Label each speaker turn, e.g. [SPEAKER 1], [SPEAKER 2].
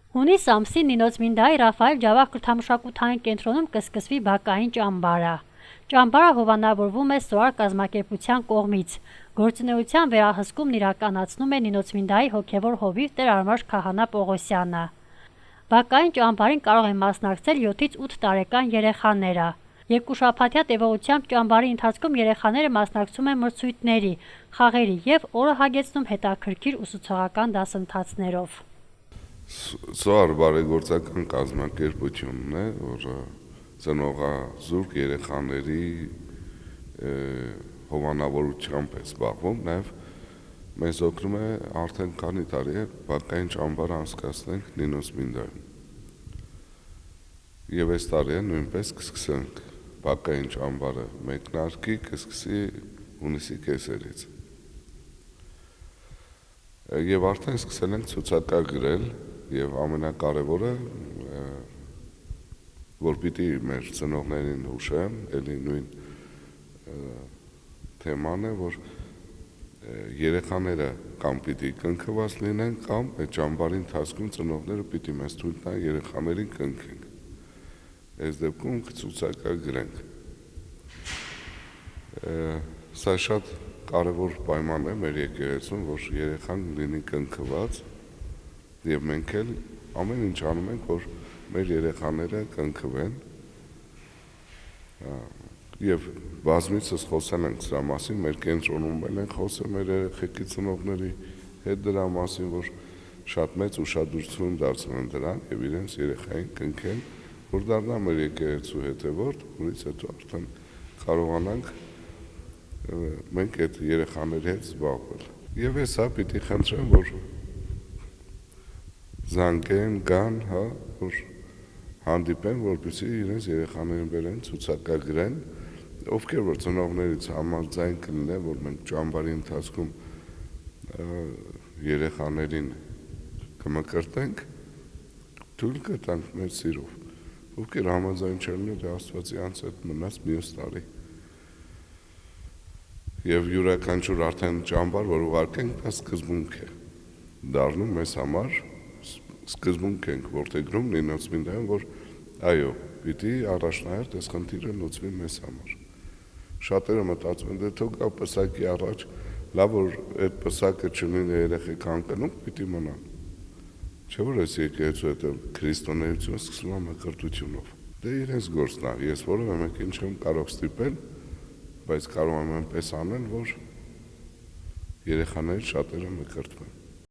[SPEAKER 1] Հունիս ամսին Նինոցմինդայի Ռաֆայել Ջավախ կրթամշակութային կենտրոնում կսկսվի բակային ճամբարը։ Ճամբարը հովանավորվում է Սոար կազմակերպության կողմից։ Գործունեության վերահսկումն իրականացնում է Նինոցմինդայի հոգևոր հովիվ Տեր Արմաշ Քահանա Պողոսյանը։ Բակային ճամբարին կարող են մասնակցել 7-ից 8 տարեկան երեխաները։ Երկուշաբաթյա տևողությամբ ճամբարի ընթացքում երեխաները մասնակցում են մրցույթների, խաղերի և օրը հագեցնում հետաքրքիր ուսուցողական դասընթացներով։
[SPEAKER 2] Սոար բարեգործական կազմակերպությունն է, որը ծնողազուրկ երեխաների հովանավորությամբ է զբաղվում, նաև մեզ օգնում է արդեն քանի տարի է բակային ճամբար անցկացնենք Նինոցմինդայում։ Եվ այս տարի է նույնպես կսկսենք բակային ճամբարը մեկնարկի, կսկսի հունիսի կեսերից։ Եվ արդեն սկսել ենք ցուցակագրել, եւ ամենակարևորը, որ պիտի մեր ծնողներին հուշեմ, էլի նույն թեման է, որ երեխաները կամ պիտի կնքված լինեն, կամ այդ ճամբարի ընթացքում ծնողները պիտի մեզ թույլ տան երեխաներին կնքենք։ Այս դեպքում կցուցակագրենք։ Սա շատ կարևոր պայման է մեր եկեղեցում, որ երեխան լինի կնքված, եւ մենք էլ ամեն ինչ անում ենք, որ մեր երեխաները կնքվեն, եւ բազմիցս խոսել ենք սրա մասին, մեր կենտրոնում են խոսել մեր երեխեքի ծնողների հետ դրա մասին, որ շատ մեծ ուշադրություն դարձնեն դրան եւ իրենց երեխային կնքեն, որ դառնա մեր եկեղեցու հետևորդ, որից հետո արդեն կարողանանք մենք այդ երեխաների հետ զբաղվել։ Եվ հեսա պիտի խնդրեմ, որ զանգեն, գան, որ հանդիպեն, որպեսզի իրենց երեխաներին բերեն, ցուցակագրեն, ովքեր որ ծնողներից համաձայն կլինեն, որ մենք ճամբարի ընթացքում երեխաներին կմկրտենք, թույլ կտանք մեր սիրով, ովքեր համաձայն չլինեն, Աստվածի անց այդ մնաց մյուս տարի։ Եվ յուրաքանչյուր արդեն ճամբար, որ ուղարկենք, դա սկզբունք է դառնում մեզ համար, սկզբունք ենք որդեգրում Նինոցմինդայում, որ այո, պիտի առաջնահերթ այս խնդիրը լուծվի մեզ համար։ Շատերը մտածում են, դե թող գա պսակի առաջ, լավ որ այդ պսակը չլինի երեխեք անկնում, պիտի մնան։ Չէ՞ որ այս եկեղեցու հետ քրիստոնեությունը սկսվում է մկրտությունով։ Դե իրենց գործն է, ես որևէ մեկին չեմ կարող ստիպել, բայց կարող եմ այնպես անել, որ երեխաներից շատերը մկրտվեն։